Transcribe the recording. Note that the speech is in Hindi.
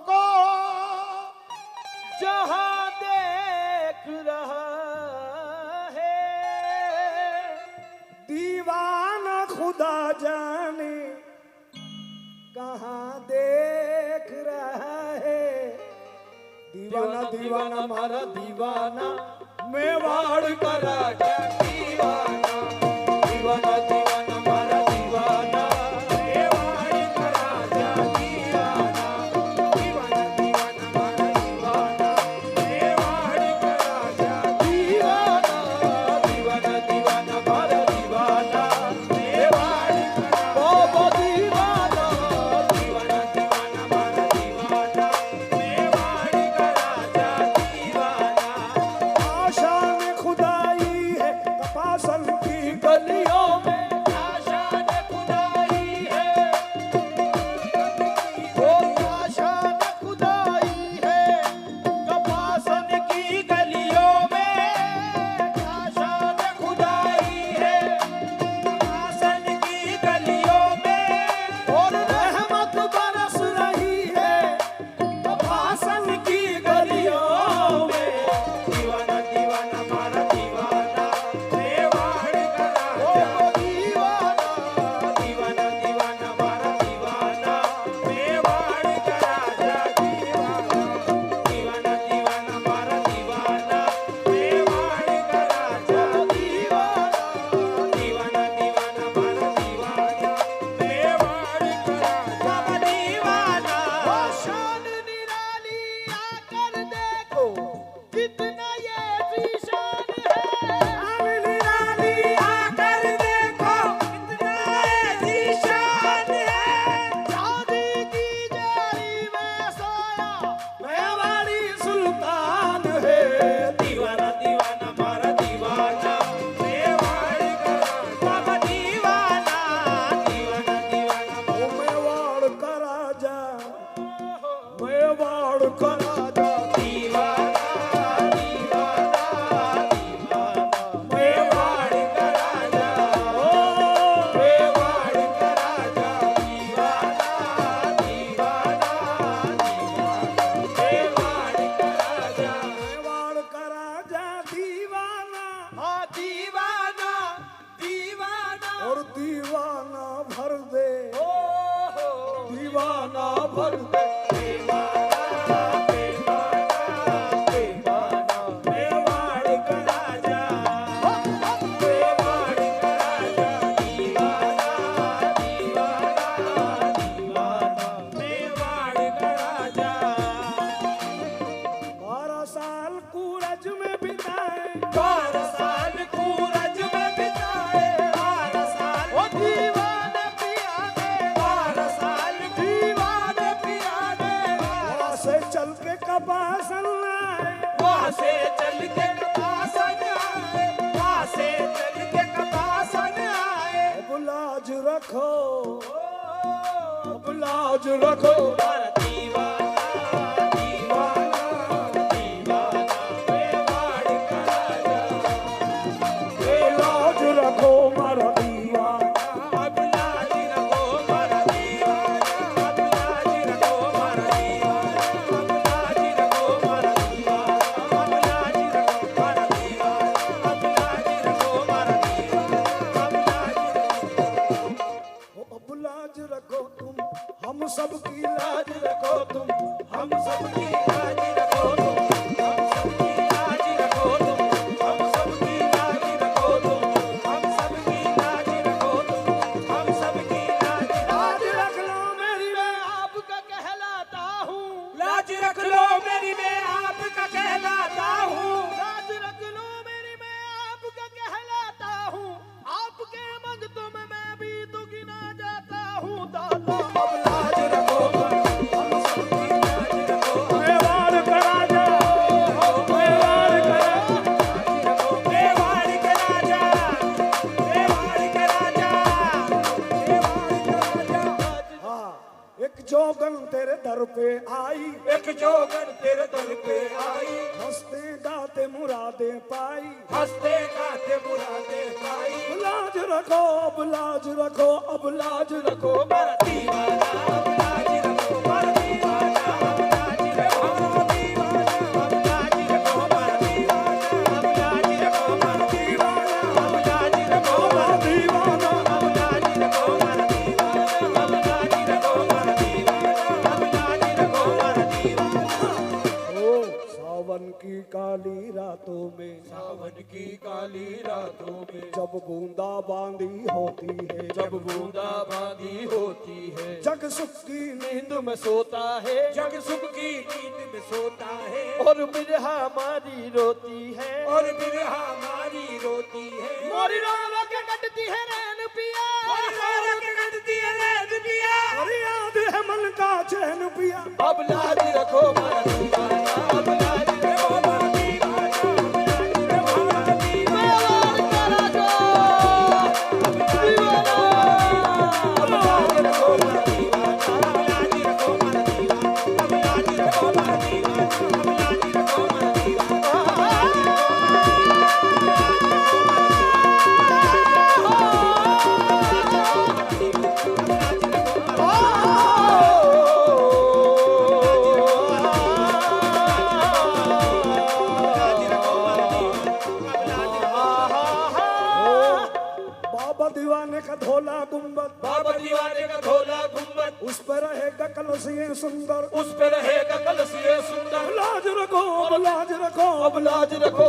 को जहां देख रहा है, दीवाना खुदा जाने कहाँ देख रहा है। दीवाना दीवाना मारा दीवाना, मेवाड़ का राजा दीवाना। दीवाना दीवाना मारा दीवाना, मेवाड़ का राजा दीवाना। दीवाना दीवाना मारा दीवाना, मेवाड़ का राजा दीवाना। दीवाना दीवाना मारा दीवाना, मेवाड़ का बाबा दीवाना। दीवाना दीवाना मारा दीवाना, मेवाड़ का राजा दीवाना। आशा में खुदाई है कपासन की गलियों में, आशा ने खुदाई है, वो आशा ने खुदाई है कपासन की गलियों में। आशा ने खुदाई है कपासन की गलियों में, और रहमत बरस रही है कपासन की गलियों में। दीवाना दीवाना मारा दीवाना, मेवाड़ का राजा दीवाना। दीवाना दीवाना मारा दीवाना, मेवाड़ का राजा दीवाना। दीवाना दीवाना मारा दीवाना, मेवाड़ का राजा दीवाना। दीवाना दीवाना मारा दीवाना, मेवाड़ का राजा दीवाना। शान निराली आकर देखो कितना ये ज़ीशान है। शान निराली आकर देखो कितना ये ज़ीशान है। शादी की जारी में सोया मेवाड़ी सुल्तान है। दीवाना दीवाना मारा दीवाना, मेवाड़ का राजा दीवाना। दीवाना दीवाना ओ मेवाड़ का राजा, मेवाड़ का राजा, दीवाना दीवाना दीवाना, मेवाड़ का राजा। ओ मेवाड़ का राजा दीवाना दीवाना दीवाना, मेवाड़ का राजा। मेवाड़ का राजा दीवाना। हाँ दीवाना दीवाना, और दीवाना भर दे, ओ हो दीवाना भर दे। दीवाना दीवाना दीवाना, मेवाड़ का राजा। मेवाड़ का राजा दीवाना दीवाना दीवाना, मेवाड़ का राजा। 12 साल सूरज में बिताए, 12 साल सूरज में बिताए, 12 साल ओ दीवाने पिया ने, 12 साल दीवाने पिया ने। वहाँ से चल के कपासन आए, वहाँ से चल के कपासन आए, वहाँ से चल के कपासन आए। अब लाज रखो, अब लाज रखो। मारा दीवाना दीवाना दीवाना, मेवाड़ का राजा। लाज रखो मारा दीवाना। अब लाज रखो मारा दीवाना, अब लाज रखो मारा दीवाना, अब लाज रखो मारा दीवाना, अब लाज रखो मारा दीवाना, अब लाज रखो मारा दीवाना, अब लाज रखो। अब लाज रखो तुम, हम सबकी लाज रखो तुम, हम सबकी लाज रखो तुम, हम सबकी लाज रखो तुम, हम सबकी लाज रखो तुम, हम सबकी लाज रखो तुम, हम सबकी लाज। लाज रख लो मेरी मैं आपका कहलाता हूँ, लाज रख लो मेरी मैं आपका कहलाता हूँ, लाज रख लो मेरी मैं आपका कहलाता हूँ। आपके मंगतों में मैं भी तो गिना जाता हूँ दाता। अब लाज रखो तुम, हम सबकी लाज रखो। मेवाड़ का राजा, मेवाड़ का राजा। मेवाड़ के राजा, मेवाड़ के राजा, मेवाड़ के राजा। हाँ, एक जोगन तेरे दर पे आई, एक जोगन तेरे दर पे आई, हंसते गाते मुरादे पाई। हंसते गाते मुरादे पाई। लाज रखो, अब लाज रखो, अब लाज रखो। मारा दीवाना, अब लाज रखो सावन की काली रातों में, जब बूंदा बांदी होती है, जब बूंदा बांदी होती है, जग सुख की नींद में सोता है, जग सुख की नींद में सोता है, और बिरहा मारी रोती है, और बिरहा मारी रोती है, मोरी रो रो के कटती है रैन पिया, मोरी रो रो के कटती है रैन पिया, और याद है मन का चैन पिया। अब लाज रखो मारा दीवाना, अब लाज रखो मारा दीवाना, अब लाज रखो मारा दीवाना, अब लाज रखो मारा दीवाना, अब लाज रखो मारा दीवाना, अब लाज रखो मारा दीवाना, अब लाज रखो मारा बाबा दीवाने का धोला गुंबद, बाबा दीवाने का धोला गुंबद, उस पर रहेगा कलसिए सुंदर, उस पे रहेगा कलसिए सुंदर, लाज रखो अब लाज रखो अब लाज रखो।